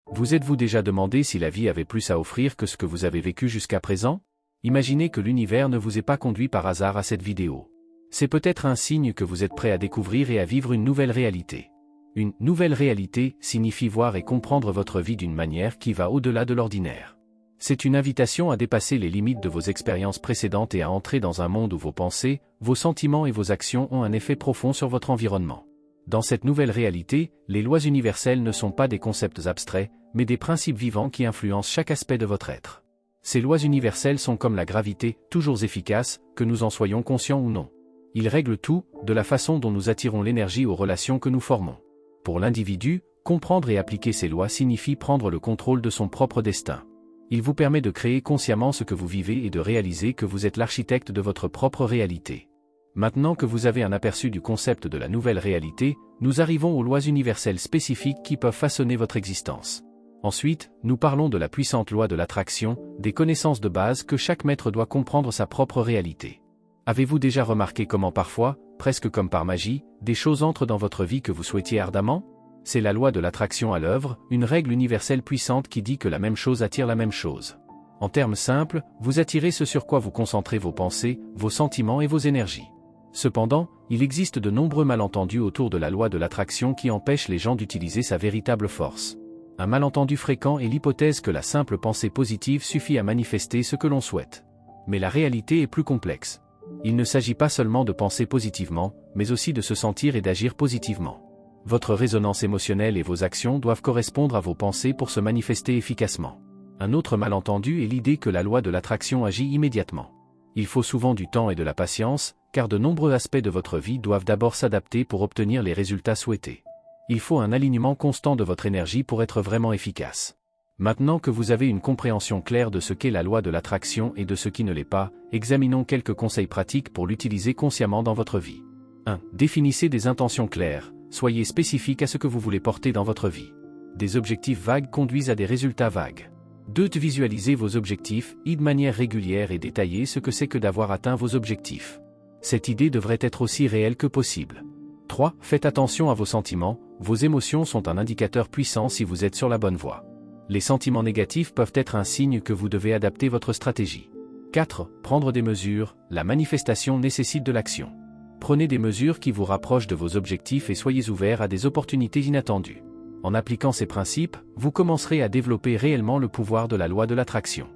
Vous êtes-vous déjà demandé si la vie avait plus à offrir que ce que vous avez vécu jusqu'à présent? Imaginez que l'univers ne vous ait pas conduit par hasard à cette vidéo. C'est peut-être un signe que vous êtes prêt à découvrir et à vivre une nouvelle réalité. Une nouvelle réalité signifie voir et comprendre votre vie d'une manière qui va au-delà de l'ordinaire. C'est une invitation à dépasser les limites de vos expériences précédentes et à entrer dans un monde où vos pensées, vos sentiments et vos actions ont un effet profond sur votre environnement. Dans cette nouvelle réalité, les lois universelles ne sont pas des concepts abstraits, mais des principes vivants qui influencent chaque aspect de votre être. Ces lois universelles sont comme la gravité, toujours efficaces, que nous en soyons conscients ou non. Ils règlent tout, de la façon dont nous attirons l'énergie aux relations que nous formons. Pour l'individu, comprendre et appliquer ces lois signifie prendre le contrôle de son propre destin. Il vous permet de créer consciemment ce que vous vivez et de réaliser que vous êtes l'architecte de votre propre réalité. Maintenant que vous avez un aperçu du concept de la nouvelle réalité, nous arrivons aux lois universelles spécifiques qui peuvent façonner votre existence. Ensuite, nous parlons de la puissante loi de l'attraction, des connaissances de base que chaque maître doit comprendre sa propre réalité. Avez-vous déjà remarqué comment parfois, presque comme par magie, des choses entrent dans votre vie que vous souhaitiez ardemment? C'est la loi de l'attraction à l'œuvre, une règle universelle puissante qui dit que la même chose attire la même chose. En termes simples, vous attirez ce sur quoi vous concentrez vos pensées, vos sentiments et vos énergies. Cependant, il existe de nombreux malentendus autour de la loi de l'attraction qui empêchent les gens d'utiliser sa véritable force. Un malentendu fréquent est l'hypothèse que la simple pensée positive suffit à manifester ce que l'on souhaite. Mais la réalité est plus complexe. Il ne s'agit pas seulement de penser positivement, mais aussi de se sentir et d'agir positivement. Votre résonance émotionnelle et vos actions doivent correspondre à vos pensées pour se manifester efficacement. Un autre malentendu est l'idée que la loi de l'attraction agit immédiatement. Il faut souvent du temps et de la patience, car de nombreux aspects de votre vie doivent d'abord s'adapter pour obtenir les résultats souhaités. Il faut un alignement constant de votre énergie pour être vraiment efficace. Maintenant que vous avez une compréhension claire de ce qu'est la loi de l'attraction et de ce qui ne l'est pas, examinons quelques conseils pratiques pour l'utiliser consciemment dans votre vie. 1. Définissez des intentions claires, soyez spécifique à ce que vous voulez porter dans votre vie. Des objectifs vagues conduisent à des résultats vagues. 2. Visualisez vos objectifs, de manière régulière et détaillez ce que c'est que d'avoir atteint vos objectifs. Cette idée devrait être aussi réelle que possible. 3. Faites attention à vos sentiments, vos émotions sont un indicateur puissant si vous êtes sur la bonne voie. Les sentiments négatifs peuvent être un signe que vous devez adapter votre stratégie. 4. Prendre des mesures, la manifestation nécessite de l'action. Prenez des mesures qui vous rapprochent de vos objectifs et soyez ouverts à des opportunités inattendues. En appliquant ces principes, vous commencerez à développer réellement le pouvoir de la loi de l'attraction.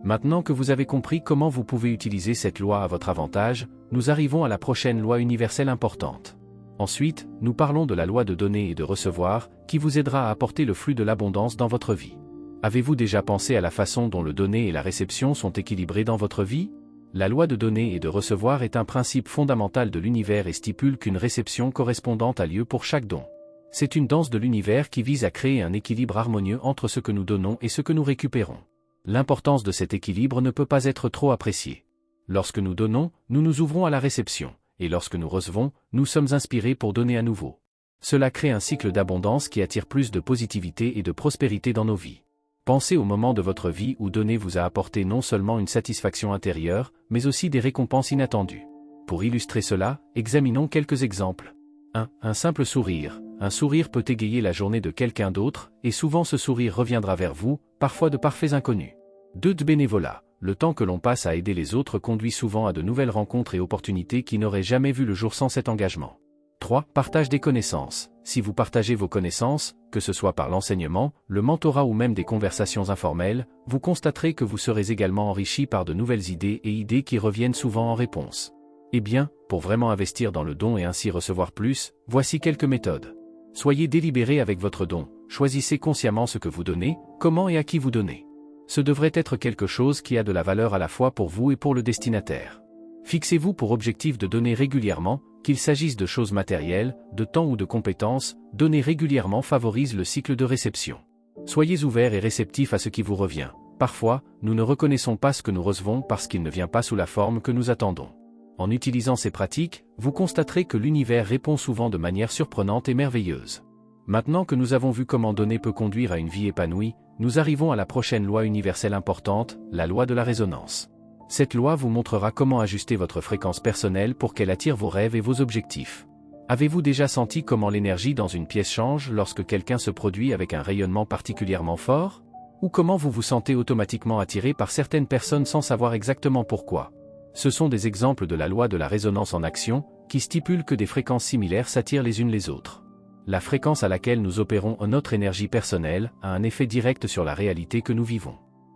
Maintenant que vous avez compris comment vous pouvez utiliser cette loi à votre avantage, nous arrivons à la prochaine loi universelle importante. Ensuite, nous parlons de la loi de donner et de recevoir, qui vous aidera à apporter le flux de l'abondance dans votre vie. Avez-vous déjà pensé à la façon dont le donner et la réception sont équilibrés dans votre vie? La loi de donner et de recevoir est un principe fondamental de l'univers et stipule qu'une réception correspondante a lieu pour chaque don. C'est une danse de l'univers qui vise à créer un équilibre harmonieux entre ce que nous donnons et ce que nous récupérons. L'importance de cet équilibre ne peut pas être trop appréciée. Lorsque nous donnons, nous nous ouvrons à la réception. Et lorsque nous recevons, nous sommes inspirés pour donner à nouveau. Cela crée un cycle d'abondance qui attire plus de positivité et de prospérité dans nos vies. Pensez au moment de votre vie où donner vous a apporté non seulement une satisfaction intérieure, mais aussi des récompenses inattendues. Pour illustrer cela, examinons quelques exemples. 1. Un simple sourire. Un sourire peut égayer la journée de quelqu'un d'autre, et souvent ce sourire reviendra vers vous, parfois de parfaits inconnus. 2. De bénévolat. Le temps que l'on passe à aider les autres conduit souvent à de nouvelles rencontres et opportunités qui n'auraient jamais vu le jour sans cet engagement. 3. Partage des connaissances. Si vous partagez vos connaissances, que ce soit par l'enseignement, le mentorat ou même des conversations informelles, vous constaterez que vous serez également enrichi par de nouvelles idées et idées qui reviennent souvent en réponse. Eh bien, pour vraiment investir dans le don et ainsi recevoir plus, voici quelques méthodes. Soyez délibéré avec votre don, choisissez consciemment ce que vous donnez, comment et à qui vous donnez. Ce devrait être quelque chose qui a de la valeur à la fois pour vous et pour le destinataire. Fixez-vous pour objectif de donner régulièrement, qu'il s'agisse de choses matérielles, de temps ou de compétences, donner régulièrement favorise le cycle de réception. Soyez ouverts et réceptifs à ce qui vous revient. Parfois, nous ne reconnaissons pas ce que nous recevons parce qu'il ne vient pas sous la forme que nous attendons. En utilisant ces pratiques, vous constaterez que l'univers répond souvent de manière surprenante et merveilleuse. Maintenant que nous avons vu comment donner peut conduire à une vie épanouie, nous arrivons à la prochaine loi universelle importante, la loi de la résonance. Cette loi vous montrera comment ajuster votre fréquence personnelle pour qu'elle attire vos rêves et vos objectifs. Avez-vous déjà senti comment l'énergie dans une pièce change lorsque quelqu'un se produit avec un rayonnement particulièrement fort? Ou comment vous vous sentez automatiquement attiré par certaines personnes sans savoir exactement pourquoi? Ce sont des exemples de la loi de la résonance en action, qui stipule que des fréquences similaires s'attirent les unes les autres. La fréquence à laquelle nous opérons notre énergie personnelle a un effet direct sur la réalité que nous vivons.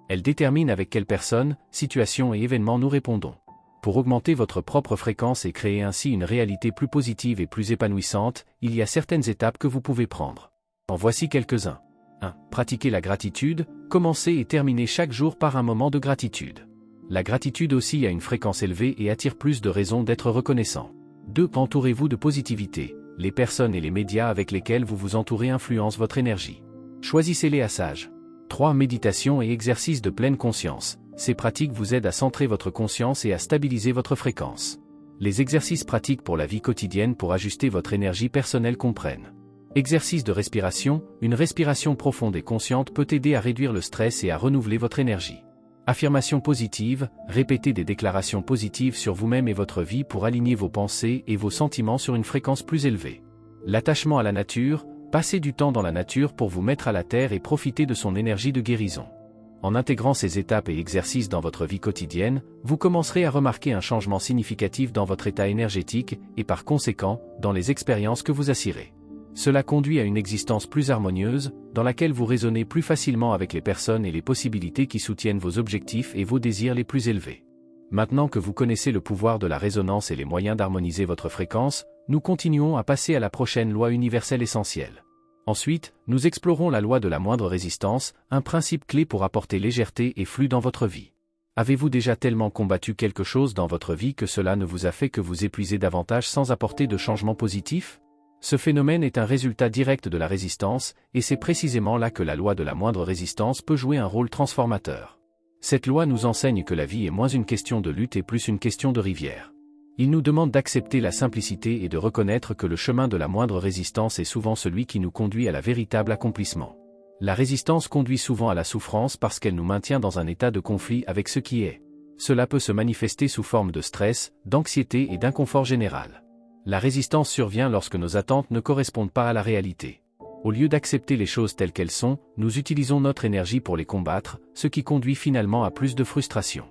Elle détermine avec quelles personnes, situations et événements nous répondons. Pour augmenter votre propre fréquence et créer ainsi une réalité plus positive et plus épanouissante, il y a certaines étapes que vous pouvez prendre. En voici quelques-uns. 1. Pratiquez la gratitude, commencez et terminez chaque jour par un moment de gratitude. La gratitude aussi a une fréquence élevée et attire plus de raisons d'être reconnaissant. 2. Entourez-vous de positivité. Les personnes et les médias avec lesquels vous vous entourez influencent votre énergie. Choisissez-les à sage. 3. Méditation et exercice de pleine conscience. Ces pratiques vous aident à centrer votre conscience et à stabiliser votre fréquence. Les exercices pratiques pour la vie quotidienne pour ajuster votre énergie personnelle comprennent. Exercice de respiration, une respiration profonde et consciente peut aider à réduire le stress et à renouveler votre énergie. Affirmation positive, répétez des déclarations positives sur vous-même et votre vie pour aligner vos pensées et vos sentiments sur une fréquence plus élevée. L'attachement à la nature, passez du temps dans la nature pour vous mettre à la terre et profiter de son énergie de guérison. En intégrant ces étapes et exercices dans votre vie quotidienne, vous commencerez à remarquer un changement significatif dans votre état énergétique et par conséquent, dans les expériences que vous assirez. Cela conduit à une existence plus harmonieuse, dans laquelle vous résonnez plus facilement avec les personnes et les possibilités qui soutiennent vos objectifs et vos désirs les plus élevés. Maintenant que vous connaissez le pouvoir de la résonance et les moyens d'harmoniser votre fréquence, nous continuons à passer à la prochaine loi universelle essentielle. Ensuite, nous explorons la loi de la moindre résistance, un principe clé pour apporter légèreté et flux dans votre vie. Avez-vous déjà tellement combattu quelque chose dans votre vie que cela ne vous a fait que vous épuiser davantage sans apporter de changement positif? Ce phénomène est un résultat direct de la résistance, et c'est précisément là que la loi de la moindre résistance peut jouer un rôle transformateur. Cette loi nous enseigne que la vie est moins une question de lutte et plus une question de rivière. Il nous demande d'accepter la simplicité et de reconnaître que le chemin de la moindre résistance est souvent celui qui nous conduit à la véritable accomplissement. La résistance conduit souvent à la souffrance parce qu'elle nous maintient dans un état de conflit avec ce qui est. Cela peut se manifester sous forme de stress, d'anxiété et d'inconfort général. La résistance survient lorsque nos attentes ne correspondent pas à la réalité. Au lieu d'accepter les choses telles qu'elles sont, nous utilisons notre énergie pour les combattre, ce qui conduit finalement à plus de frustration.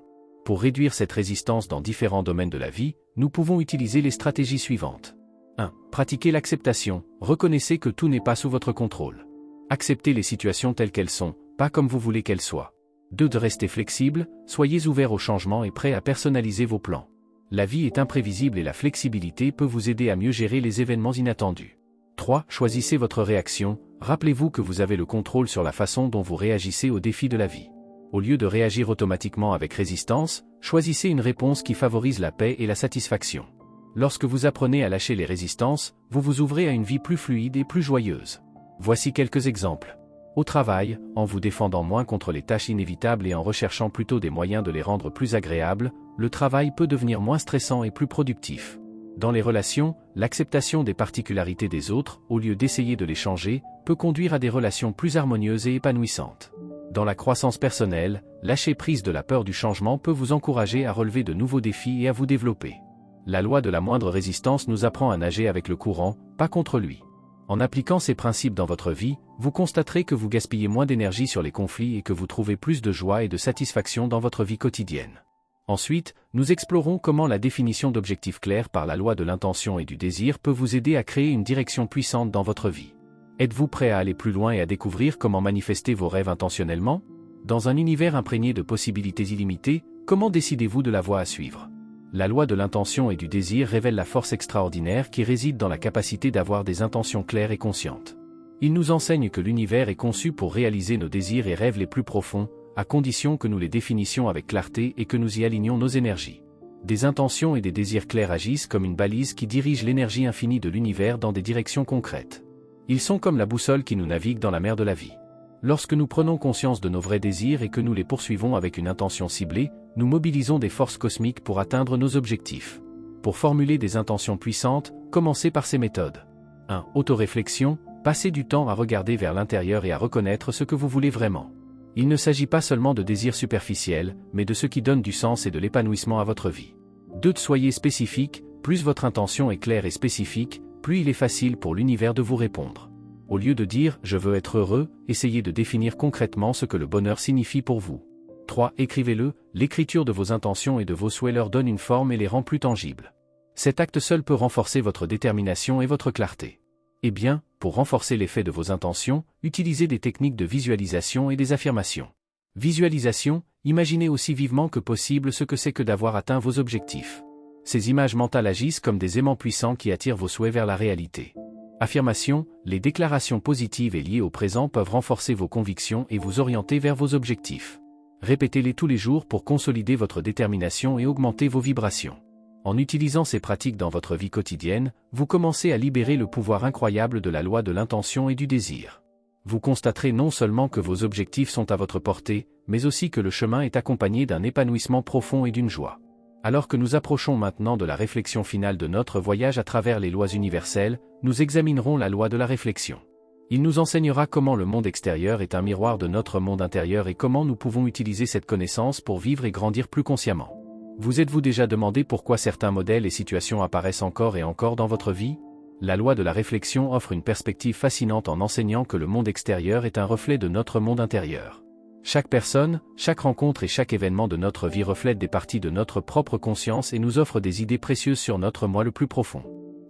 Pour réduire cette résistance dans différents domaines de la vie, nous pouvons utiliser les stratégies suivantes. 1. Pratiquez l'acceptation, reconnaissez que tout n'est pas sous votre contrôle. Acceptez les situations telles qu'elles sont, pas comme vous voulez qu'elles soient. 2. De rester flexible, soyez ouvert au changement et prêt à personnaliser vos plans. La vie est imprévisible et la flexibilité peut vous aider à mieux gérer les événements inattendus. 3. Choisissez votre réaction, rappelez-vous que vous avez le contrôle sur la façon dont vous réagissez aux défis de la vie. Au lieu de réagir automatiquement avec résistance, choisissez une réponse qui favorise la paix et la satisfaction. Lorsque vous apprenez à lâcher les résistances, vous vous ouvrez à une vie plus fluide et plus joyeuse. Voici quelques exemples. Au travail, en vous défendant moins contre les tâches inévitables et en recherchant plutôt des moyens de les rendre plus agréables, le travail peut devenir moins stressant et plus productif. Dans les relations, l'acceptation des particularités des autres, au lieu d'essayer de les changer, peut conduire à des relations plus harmonieuses et épanouissantes. Dans la croissance personnelle, lâcher prise de la peur du changement peut vous encourager à relever de nouveaux défis et à vous développer. La loi de la moindre résistance nous apprend à nager avec le courant, pas contre lui. En appliquant ces principes dans votre vie, vous constaterez que vous gaspillez moins d'énergie sur les conflits et que vous trouvez plus de joie et de satisfaction dans votre vie quotidienne. Ensuite, nous explorons comment la définition d'objectifs clairs par la loi de l'intention et du désir peut vous aider à créer une direction puissante dans votre vie. Êtes-vous prêt à aller plus loin et à découvrir comment manifester vos rêves intentionnellement? Dans un univers imprégné de possibilités illimitées, comment décidez-vous de la voie à suivre? La loi de l'intention et du désir révèle la force extraordinaire qui réside dans la capacité d'avoir des intentions claires et conscientes. Il nous enseigne que l'univers est conçu pour réaliser nos désirs et rêves les plus profonds, à condition que nous les définissions avec clarté et que nous y alignions nos énergies. Des intentions et des désirs clairs agissent comme une balise qui dirige l'énergie infinie de l'univers dans des directions concrètes. Ils sont comme la boussole qui nous navigue dans la mer de la vie. Lorsque nous prenons conscience de nos vrais désirs et que nous les poursuivons avec une intention ciblée, nous mobilisons des forces cosmiques pour atteindre nos objectifs. Pour formuler des intentions puissantes, commencez par ces méthodes. 1. Autoréflexion, passez du temps à regarder vers l'intérieur et à reconnaître ce que vous voulez vraiment. Il ne s'agit pas seulement de désirs superficiels, mais de ce qui donne du sens et de l'épanouissement à votre vie. 2. Soyez spécifique, plus votre intention est claire et spécifique, plus il est facile pour l'univers de vous répondre. Au lieu de dire « je veux être heureux », essayez de définir concrètement ce que le bonheur signifie pour vous. 3. Écrivez-le, l'écriture de vos intentions et de vos souhaits leur donne une forme et les rend plus tangibles. Cet acte seul peut renforcer votre détermination et votre clarté. Eh bien, pour renforcer l'effet de vos intentions, utilisez des techniques de visualisation et des affirmations. Visualisation, imaginez aussi vivement que possible ce que c'est que d'avoir atteint vos objectifs. Ces images mentales agissent comme des aimants puissants qui attirent vos souhaits vers la réalité. Affirmation, les déclarations positives et liées au présent peuvent renforcer vos convictions et vous orienter vers vos objectifs. Répétez-les tous les jours pour consolider votre détermination et augmenter vos vibrations. En utilisant ces pratiques dans votre vie quotidienne, vous commencez à libérer le pouvoir incroyable de la loi de l'intention et du désir. Vous constaterez non seulement que vos objectifs sont à votre portée, mais aussi que le chemin est accompagné d'un épanouissement profond et d'une joie. Alors que nous approchons maintenant de la réflexion finale de notre voyage à travers les lois universelles, nous examinerons la loi de la réflexion. Il nous enseignera comment le monde extérieur est un miroir de notre monde intérieur et comment nous pouvons utiliser cette connaissance pour vivre et grandir plus consciemment. Vous êtes-vous déjà demandé pourquoi certains modèles et situations apparaissent encore et encore dans votre vie? La loi de la réflexion offre une perspective fascinante en enseignant que le monde extérieur est un reflet de notre monde intérieur. Chaque personne, chaque rencontre et chaque événement de notre vie reflète des parties de notre propre conscience et nous offre des idées précieuses sur notre moi le plus profond.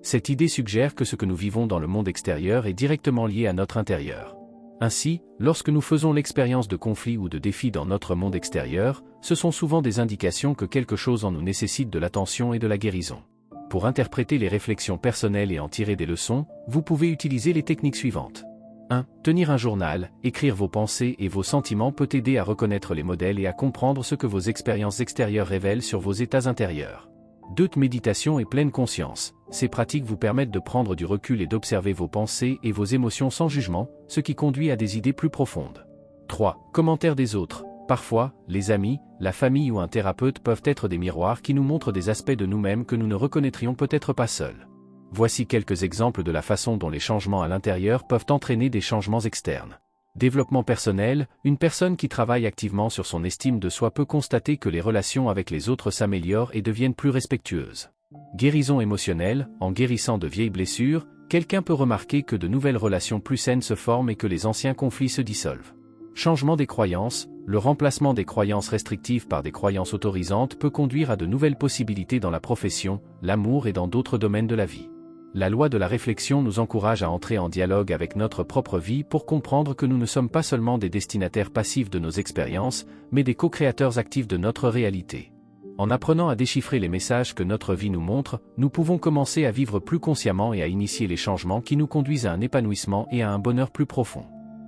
Cette idée suggère que ce que nous vivons dans le monde extérieur est directement lié à notre intérieur. Ainsi, lorsque nous faisons l'expérience de conflits ou de défis dans notre monde extérieur, ce sont souvent des indications que quelque chose en nous nécessite de l'attention et de la guérison. Pour interpréter les réflexions personnelles et en tirer des leçons, vous pouvez utiliser les techniques suivantes. 1. Tenir un journal, écrire vos pensées et vos sentiments peut aider à reconnaître les modèles et à comprendre ce que vos expériences extérieures révèlent sur vos états intérieurs. 2. Méditation et pleine conscience. Ces pratiques vous permettent de prendre du recul et d'observer vos pensées et vos émotions sans jugement, ce qui conduit à des idées plus profondes. 3. Commentaires des autres. Parfois, les amis, la famille ou un thérapeute peuvent être des miroirs qui nous montrent des aspects de nous-mêmes que nous ne reconnaîtrions peut-être pas seuls. Voici quelques exemples de la façon dont les changements à l'intérieur peuvent entraîner des changements externes. Développement personnel, une personne qui travaille activement sur son estime de soi peut constater que les relations avec les autres s'améliorent et deviennent plus respectueuses. Guérison émotionnelle, en guérissant de vieilles blessures, quelqu'un peut remarquer que de nouvelles relations plus saines se forment et que les anciens conflits se dissolvent. Changement des croyances, le remplacement des croyances restrictives par des croyances autorisantes peut conduire à de nouvelles possibilités dans la profession, l'amour et dans d'autres domaines de la vie. La loi de la réflexion nous encourage à entrer en dialogue avec notre propre vie pour comprendre que nous ne sommes pas seulement des destinataires passifs de nos expériences, mais des co-créateurs actifs de notre réalité. En apprenant à déchiffrer les messages que notre vie nous montre, nous pouvons commencer à vivre plus consciemment et à initier les changements qui nous conduisent à un épanouissement et à un bonheur plus profond.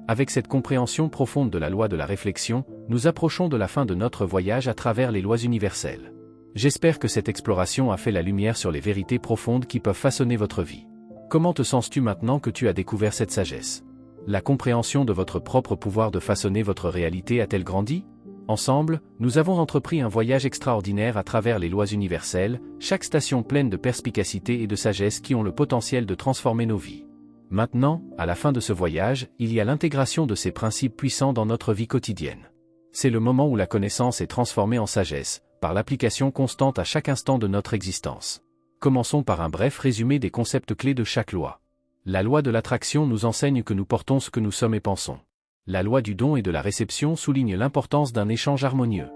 Avec cette compréhension profonde de la loi de la réflexion, nous approchons de la fin de notre voyage à travers les lois universelles. J'espère que cette exploration a fait la lumière sur les vérités profondes qui peuvent façonner votre vie. Comment te sens-tu maintenant que tu as découvert cette sagesse? La compréhension de votre propre pouvoir de façonner votre réalité a-t-elle grandi? Ensemble, nous avons entrepris un voyage extraordinaire à travers les lois universelles, chaque station pleine de perspicacité et de sagesse qui ont le potentiel de transformer nos vies. Maintenant, à la fin de ce voyage, il y a l'intégration de ces principes puissants dans notre vie quotidienne. C'est le moment où la connaissance est transformée en sagesse, par l'application constante à chaque instant de notre existence. Commençons par un bref résumé des concepts clés de chaque loi. La loi de l'attraction nous enseigne que nous portons ce que nous sommes et pensons. La loi du don et de la réception souligne l'importance d'un échange harmonieux.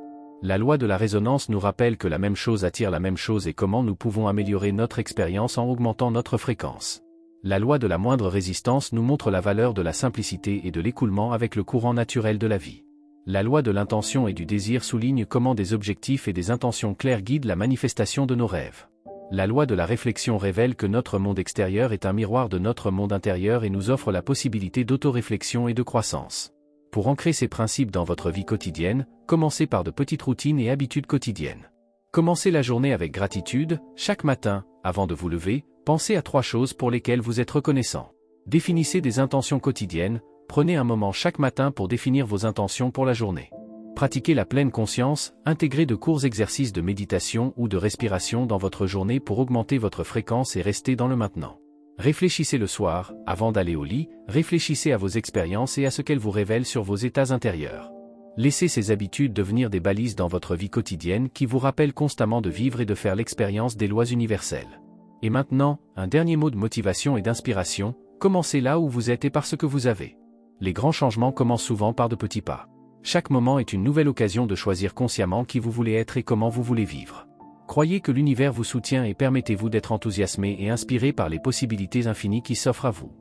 La loi de la résonance nous rappelle que la même chose attire la même chose et comment nous pouvons améliorer notre expérience en augmentant notre fréquence. La loi de la moindre résistance nous montre la valeur de la simplicité et de l'écoulement avec le courant naturel de la vie. La loi de l'intention et du désir souligne comment des objectifs et des intentions claires guident la manifestation de nos rêves. La loi de la réflexion révèle que notre monde extérieur est un miroir de notre monde intérieur et nous offre la possibilité d'autoréflexion et de croissance. Pour ancrer ces principes dans votre vie quotidienne, commencez par de petites routines et habitudes quotidiennes. Commencez la journée avec gratitude. Chaque matin, avant de vous lever, pensez à 3 choses pour lesquelles vous êtes reconnaissant. Définissez des intentions quotidiennes. Prenez un moment chaque matin pour définir vos intentions pour la journée. Pratiquez la pleine conscience, intégrez de courts exercices de méditation ou de respiration dans votre journée pour augmenter votre fréquence et rester dans le maintenant. Réfléchissez le soir, avant d'aller au lit, réfléchissez à vos expériences et à ce qu'elles vous révèlent sur vos états intérieurs. Laissez ces habitudes devenir des balises dans votre vie quotidienne qui vous rappellent constamment de vivre et de faire l'expérience des lois universelles. Et maintenant, un dernier mot de motivation et d'inspiration, commencez là où vous êtes et par ce que vous avez. Les grands changements commencent souvent par de petits pas. Chaque moment est une nouvelle occasion de choisir consciemment qui vous voulez être et comment vous voulez vivre. Croyez que l'univers vous soutient et permettez-vous d'être enthousiasmé et inspiré par les possibilités infinies qui s'offrent à vous.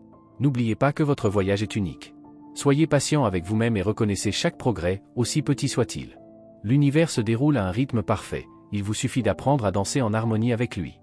N'oubliez pas que votre voyage est unique. Soyez patient avec vous-même et reconnaissez chaque progrès, aussi petit soit-il. L'univers se déroule à un rythme parfait, il vous suffit d'apprendre à danser en harmonie avec lui.